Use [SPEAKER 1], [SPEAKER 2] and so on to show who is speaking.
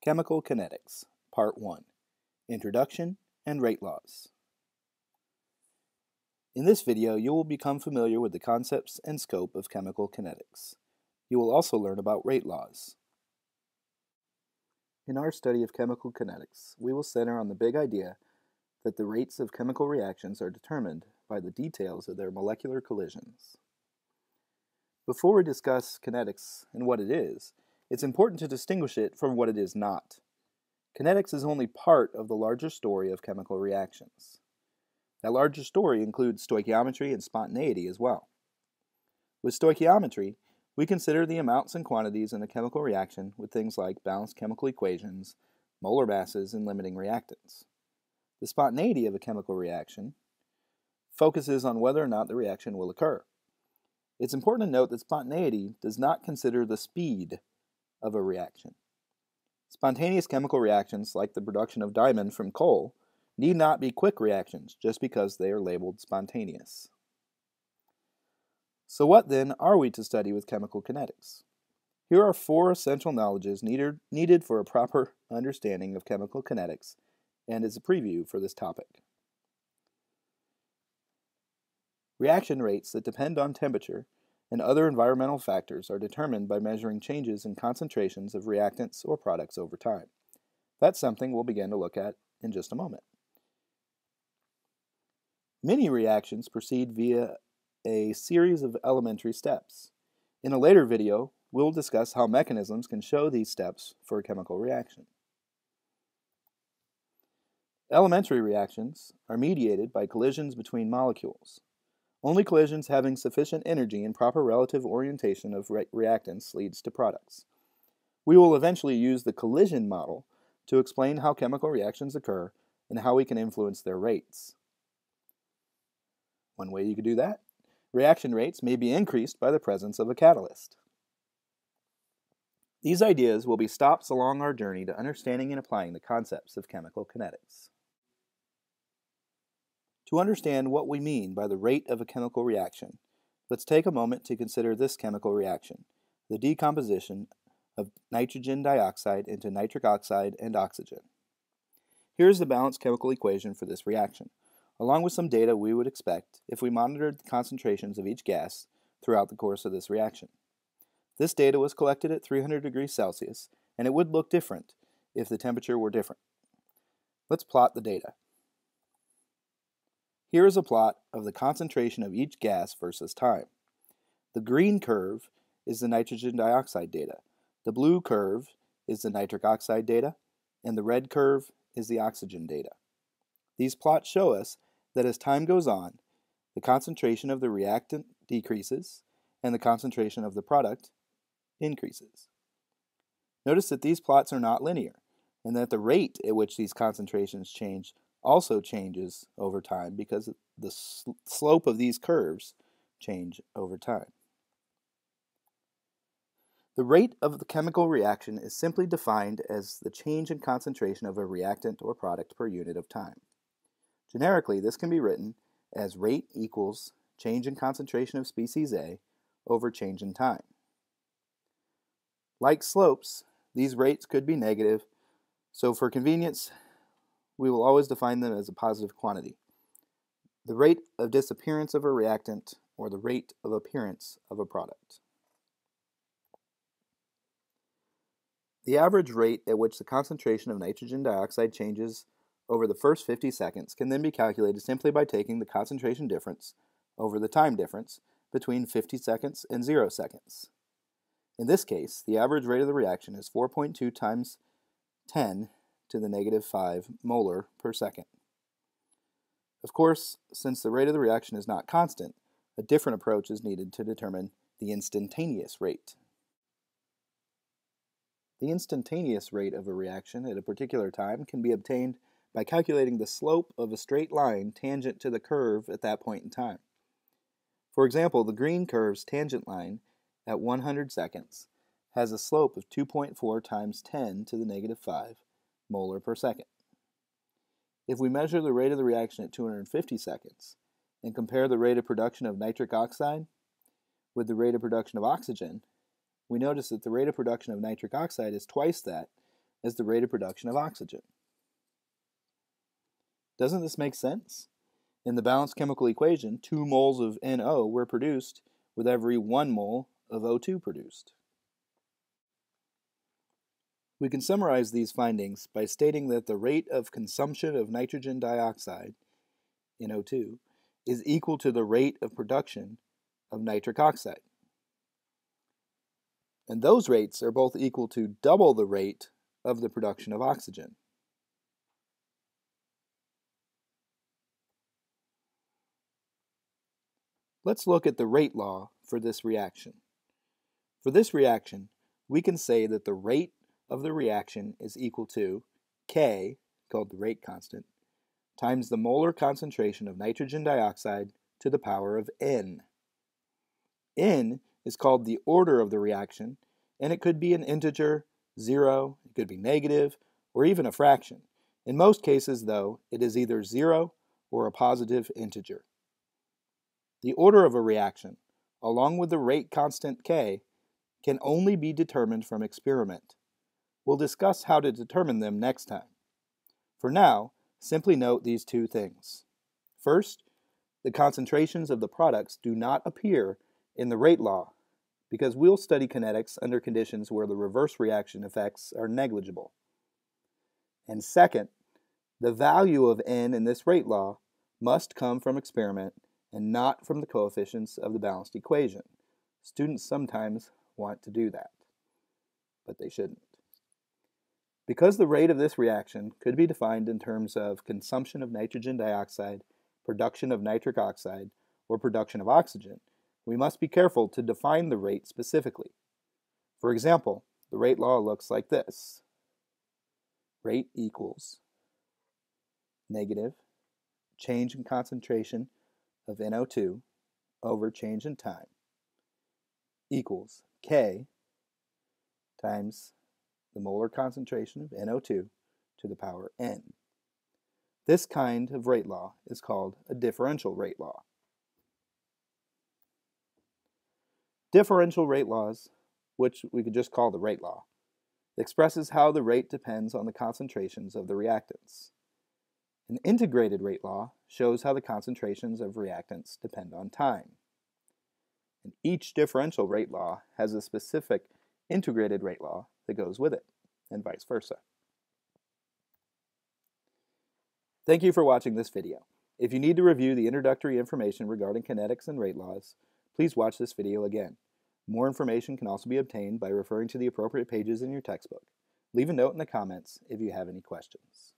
[SPEAKER 1] Chemical Kinetics, Part 1, Introduction and Rate Laws. In this video, you will become familiar with the concepts and scope of chemical kinetics. You will also learn about rate laws. In our study of chemical kinetics, we will center on the big idea that the rates of chemical reactions are determined by the details of their molecular collisions. Before we discuss kinetics and what it is, it's important to distinguish it from what it is not. Kinetics is only part of the larger story of chemical reactions. That larger story includes stoichiometry and spontaneity as well. With stoichiometry, we consider the amounts and quantities in a chemical reaction with things like balanced chemical equations, molar masses, and limiting reactants. The spontaneity of a chemical reaction focuses on whether or not the reaction will occur. It's important to note that spontaneity does not consider the speed of a reaction. Spontaneous chemical reactions, like the production of diamond from coal, need not be quick reactions just because they are labeled spontaneous. So what then are we to study with chemical kinetics? Here are 4 essential knowledges needed for a proper understanding of chemical kinetics and as a preview for this topic. Reaction rates that depend on temperature and other environmental factors are determined by measuring changes in concentrations of reactants or products over time. That's something we'll begin to look at in just a moment. Many reactions proceed via a series of elementary steps. In a later video, we'll discuss how mechanisms can show these steps for a chemical reaction. Elementary reactions are mediated by collisions between molecules. Only collisions having sufficient energy and proper relative orientation of reactants leads to products. We will eventually use the collision model to explain how chemical reactions occur and how we can influence their rates. One way you could do that, reaction rates may be increased by the presence of a catalyst. These ideas will be stops along our journey to understanding and applying the concepts of chemical kinetics. To understand what we mean by the rate of a chemical reaction, let's take a moment to consider this chemical reaction, the decomposition of nitrogen dioxide into nitric oxide and oxygen. Here's the balanced chemical equation for this reaction, along with some data we would expect if we monitored the concentrations of each gas throughout the course of this reaction. This data was collected at 300 degrees Celsius, and it would look different if the temperature were different. Let's plot the data. Here is a plot of the concentration of each gas versus time. The green curve is the nitrogen dioxide data, the blue curve is the nitric oxide data, and the red curve is the oxygen data. These plots show us that as time goes on, the concentration of the reactant decreases and the concentration of the product increases. Notice that these plots are not linear, and that the rate at which these concentrations change also changes over time because the slope of these curves change over time. The rate of the chemical reaction is simply defined as the change in concentration of a reactant or product per unit of time. Generically, this can be written as rate equals change in concentration of species A over change in time. Like slopes, these rates could be negative, so for convenience, we will always define them as a positive quantity. The rate of disappearance of a reactant or the rate of appearance of a product. The average rate at which the concentration of nitrogen dioxide changes over the first 50 seconds can then be calculated simply by taking the concentration difference over the time difference between 50 seconds and 0 seconds. In this case, the average rate of the reaction is 4.2 times 10 to the negative 5 molar per second. Of course, since the rate of the reaction is not constant, a different approach is needed to determine the instantaneous rate. The instantaneous rate of a reaction at a particular time can be obtained by calculating the slope of a straight line tangent to the curve at that point in time. For example, the green curve's tangent line at 100 seconds has a slope of 2.4 times 10 to the negative 5 molar per second. If we measure the rate of the reaction at 250 seconds and compare the rate of production of nitric oxide with the rate of production of oxygen, we notice that the rate of production of nitric oxide is twice that as the rate of production of oxygen. Doesn't this make sense? In the balanced chemical equation, 2 moles of NO were produced with every 1 mole of O2 produced. We can summarize these findings by stating that the rate of consumption of nitrogen dioxide, NO2, is equal to the rate of production of nitric oxide. And those rates are both equal to double the rate of the production of oxygen. Let's look at the rate law for this reaction. For this reaction, we can say that the rate of the reaction is equal to K, called the rate constant, times the molar concentration of nitrogen dioxide to the power of N. N is called the order of the reaction, and it could be an integer, 0, it could be negative, or even a fraction. In most cases, though, it is either 0 or a positive integer. The order of a reaction, along with the rate constant K, can only be determined from experiment. We'll discuss how to determine them next time. For now, simply note these two things. First, the concentrations of the products do not appear in the rate law because we'll study kinetics under conditions where the reverse reaction effects are negligible. And second, the value of N in this rate law must come from experiment and not from the coefficients of the balanced equation. Students sometimes want to do that, but they shouldn't. Because the rate of this reaction could be defined in terms of consumption of nitrogen dioxide, production of nitric oxide, or production of oxygen, we must be careful to define the rate specifically. For example, the rate law looks like this. Rate equals negative change in concentration of NO2 over change in time equals K times the molar concentration of NO2 to the power N. This kind of rate law is called a differential rate law. Differential rate laws, which we could just call the rate law, expresses how the rate depends on the concentrations of the reactants. An integrated rate law shows how the concentrations of reactants depend on time. And each differential rate law has a specific integrated rate law that goes with it, and vice versa. Thank you for watching this video. If you need to review the introductory information regarding kinetics and rate laws, please watch this video again. More information can also be obtained by referring to the appropriate pages in your textbook. Leave a note in the comments if you have any questions.